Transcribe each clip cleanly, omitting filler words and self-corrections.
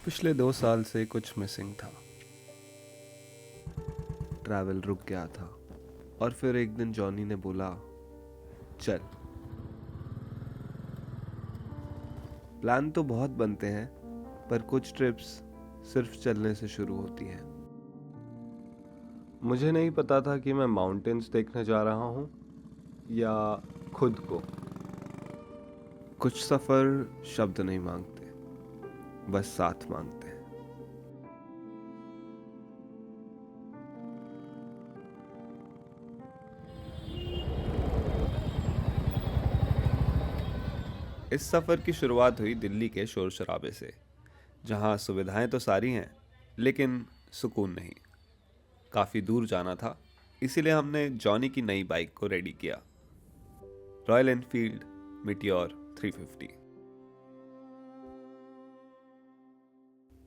पिछले 2 साल से कुछ मिसिंग था। ट्रैवल रुक गया था और फिर एक दिन जॉनी ने बोला, चल। प्लान तो बहुत बनते हैं, पर कुछ ट्रिप्स सिर्फ चलने से शुरू होती हैं। मुझे नहीं पता था कि मैं माउंटेन्स देखने जा रहा हूँ या खुद को। कुछ सफ़र शब्द नहीं मांगते, बस साथ मांगते हैं। इस सफ़र की शुरुआत हुई दिल्ली के शोर शराबे से, जहाँ सुविधाएं तो सारी हैं लेकिन सुकून नहीं। काफ़ी दूर जाना था, इसीलिए हमने जॉनी की नई बाइक को रेडी किया, रॉयल एनफील्ड मीटियोर 350।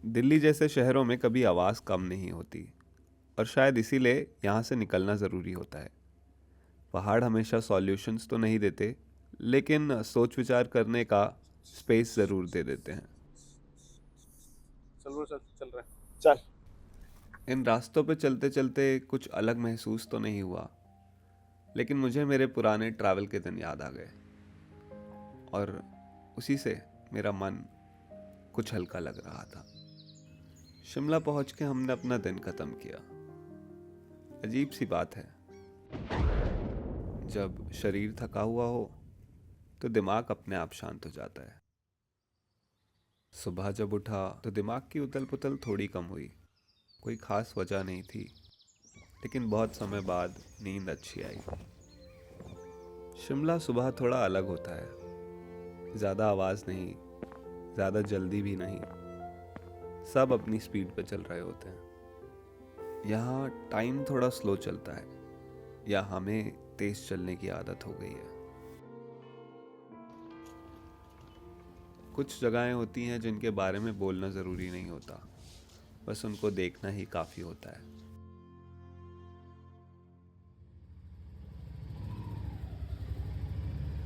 दिल्ली जैसे शहरों में कभी आवाज़ कम नहीं होती, और शायद इसीलिए यहाँ से निकलना ज़रूरी होता है। पहाड़ हमेशा सॉल्यूशंस तो नहीं देते, लेकिन सोच विचार करने का स्पेस ज़रूर दे देते हैं। चल रहा है चल। इन रास्तों पे चलते चलते कुछ अलग महसूस तो नहीं हुआ, लेकिन मुझे मेरे पुराने ट्रैवल के दिन याद आ गए, और उसी से मेरा मन कुछ हल्का लग रहा था। शिमला पहुंच के हमने अपना दिन खत्म किया। अजीब सी बात है, जब शरीर थका हुआ हो तो दिमाग अपने आप शांत हो जाता है। सुबह जब उठा तो दिमाग की उथल पुथल थोड़ी कम हुई। कोई खास वजह नहीं थी, लेकिन बहुत समय बाद नींद अच्छी आई। शिमला सुबह थोड़ा अलग होता है। ज़्यादा आवाज़ नहीं, ज़्यादा जल्दी भी नहीं, सब अपनी स्पीड पे चल रहे होते हैं। यहाँ टाइम थोड़ा स्लो चलता है, या हमें तेज चलने की आदत हो गई है। कुछ जगहें होती हैं जिनके बारे में बोलना ज़रूरी नहीं होता, बस उनको देखना ही काफ़ी होता है।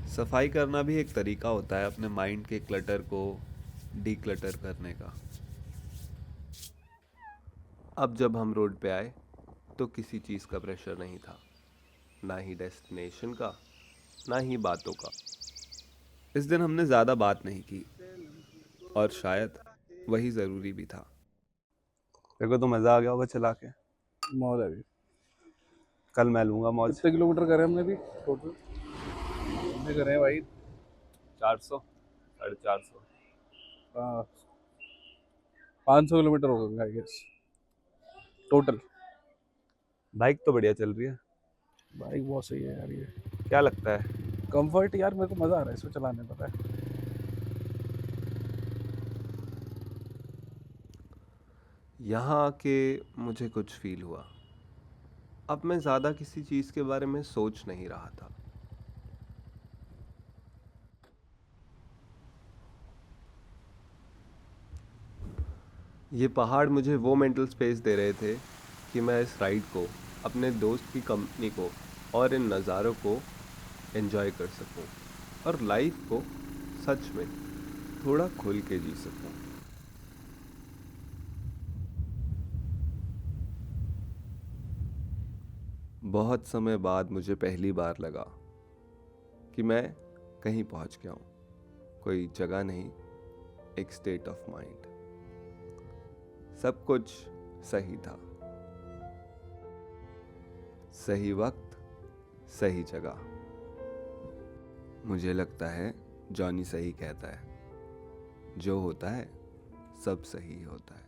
सफाई करना भी एक तरीका होता है अपने माइंड के क्लटर को डीक्लटर करने का। अब जब हम रोड पे आए तो किसी चीज़ का प्रेशर नहीं था, ना ही डेस्टिनेशन का, ना ही बातों का। इस दिन हमने ज़्यादा बात नहीं की, और शायद वही ज़रूरी भी था। तेरे को तो मज़ा आ गया होगा चला के। मौज अभी कल मैं लूँगा मौज। कितने किलोमीटर करे हमने भी टोटल? हमने करे हैं भाई 400, 450। 500 किलोमीटर हो गए आई गेस टोटल। बाइक तो बढ़िया चल रही है। बाइक बहुत सही है यार। ये क्या लगता है? कंफर्ट यार, मेरे को मज़ा आ रहा है इसमें चलाने में, पता है। यहाँ आके मुझे कुछ फील हुआ। अब मैं ज़्यादा किसी चीज़ के बारे में सोच नहीं रहा था। ये पहाड़ मुझे वो मेंटल स्पेस दे रहे थे कि मैं इस राइड को, अपने दोस्त की कंपनी को और इन नज़ारों को एंजॉय कर सकूं, और लाइफ को सच में थोड़ा खुल के जी सकूं। बहुत समय बाद मुझे पहली बार लगा कि मैं कहीं पहुंच गया हूं। कोई जगह नहीं, एक स्टेट ऑफ माइंड। सब कुछ सही था, सही वक्त, सही जगह। मुझे लगता है जॉनी सही कहता है, जो होता है सब सही होता है।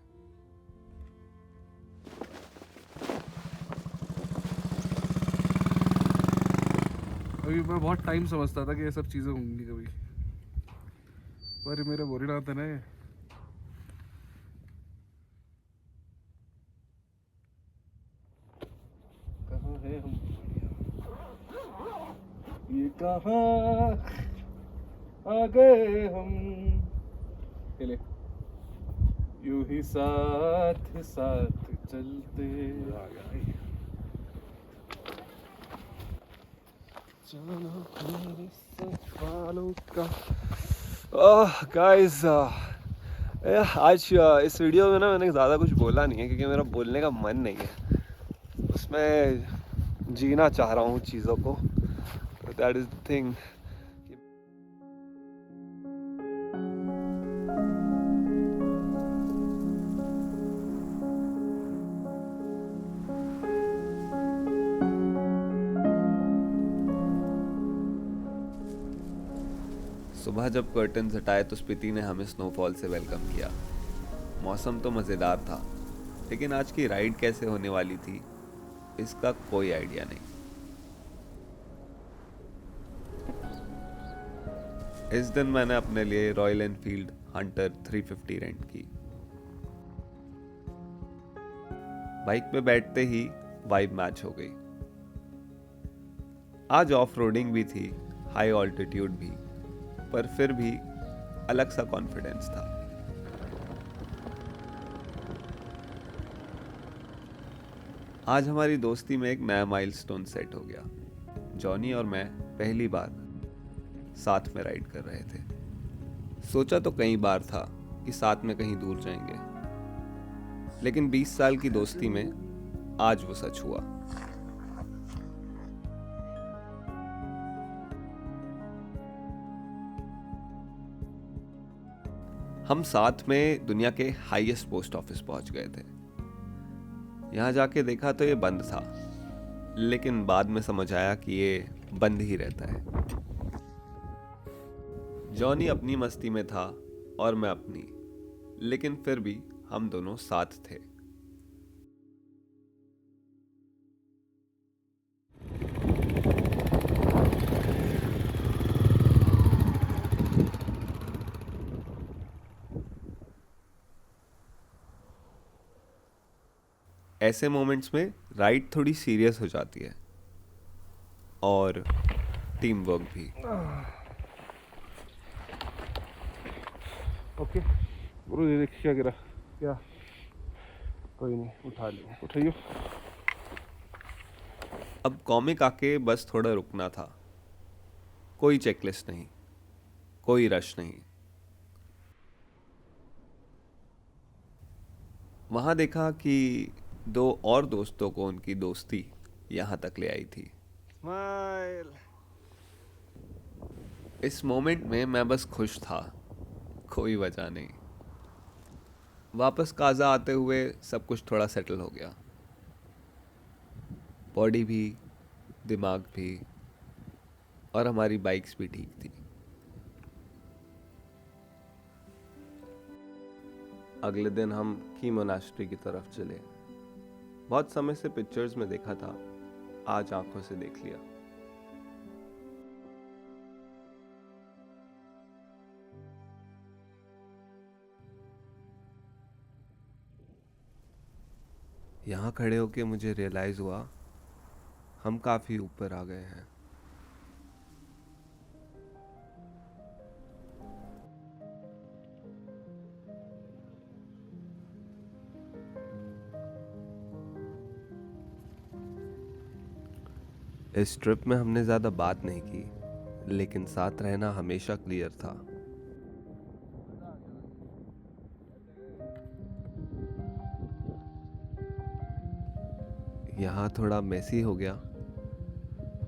अभी मैं बहुत टाइम समझता था कि ये सब चीज़ें होंगी कभी, पर मेरे बोरी ना था ना ये। कहाँ है हम, ये कहाँ आ गए हम, चले यूं ही साथ साथ चलते आ गए। जाना मेरे सवालों का। गाइस, आज इस वीडियो में ना मैंने ज़्यादा कुछ बोला नहीं है क्योंकि मेरा बोलने का मन नहीं है, उसमें जीना चाह रहा हूँ चीज़ों को। That is the thing. सुबह जब कर्टन्स हटाए तो स्पीति ने हमें स्नोफॉल से वेलकम किया। मौसम तो मज़ेदार था, लेकिन आज की राइड कैसे होने वाली थी इसका कोई आइडिया नहीं। इस दिन मैंने अपने लिए रॉयल एनफील्ड हंटर 350 रेंट की। बाइक पे बैठते ही वाइब मैच हो गई। आज ऑफ रोडिंग भी थी, हाई ऑल्टीट्यूड भी, पर फिर भी अलग सा कॉन्फिडेंस था। आज हमारी दोस्ती में एक नया माइलस्टोन सेट हो गया। जॉनी और मैं पहली बार साथ में राइड कर रहे थे। सोचा तो कई बार था कि साथ में कहीं दूर जाएंगे, लेकिन 20 साल की दोस्ती में आज वो सच हुआ। हम साथ में दुनिया के हाईएस्ट पोस्ट ऑफिस पहुंच गए थे। यहां जाके देखा तो ये बंद था, लेकिन बाद में समझ आया कि ये बंद ही रहता है। जॉनी अपनी मस्ती में था और मैं अपनी, लेकिन फिर भी हम दोनों साथ थे। ऐसे मोमेंट्स में राइड थोड़ी सीरियस हो जाती है और टीम वर्क भी। ओके गुरु, ये रिक्शा गिरा क्या? कोई नहीं, उठा लिया, उठाइयो। अब कॉमिक आके बस थोड़ा रुकना था। कोई चेकलिस्ट नहीं, कोई रश नहीं। वहां देखा कि 2 और दोस्तों को उनकी दोस्ती यहां तक ले आई थी। स्माइल। इस मोमेंट में मैं बस खुश था, कोई वजह नहीं। वापस काजा आते हुए सब कुछ थोड़ा सेटल हो गया। बॉडी भी, दिमाग भी, और हमारी बाइक्स भी ठीक थी। अगले दिन हम की मोनास्ट्री की तरफ चले। बहुत समय से पिक्चर्स में देखा था, आज आंखों से देख लिया। यहाँ खड़े होके मुझे रियलाइज हुआ हम काफी ऊपर आ गए हैं। इस ट्रिप में हमने ज़्यादा बात नहीं की, लेकिन साथ रहना हमेशा क्लियर था। यहाँ थोड़ा मेसी हो गया,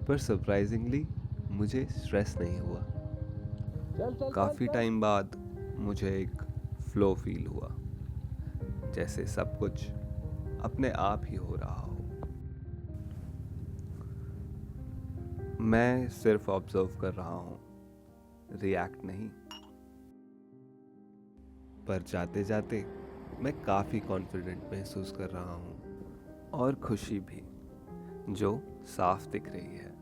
पर सरप्राइजिंगली मुझे स्ट्रेस नहीं हुआ। काफ़ी टाइम बाद मुझे एक फ्लो फील हुआ, जैसे सब कुछ अपने आप ही हो रहा हो। मैं सिर्फ ऑब्जर्व कर रहा हूँ, रिएक्ट नहीं। पर जाते जाते मैं काफ़ी कॉन्फिडेंट महसूस कर रहा हूँ, और खुशी भी, जो साफ दिख रही है।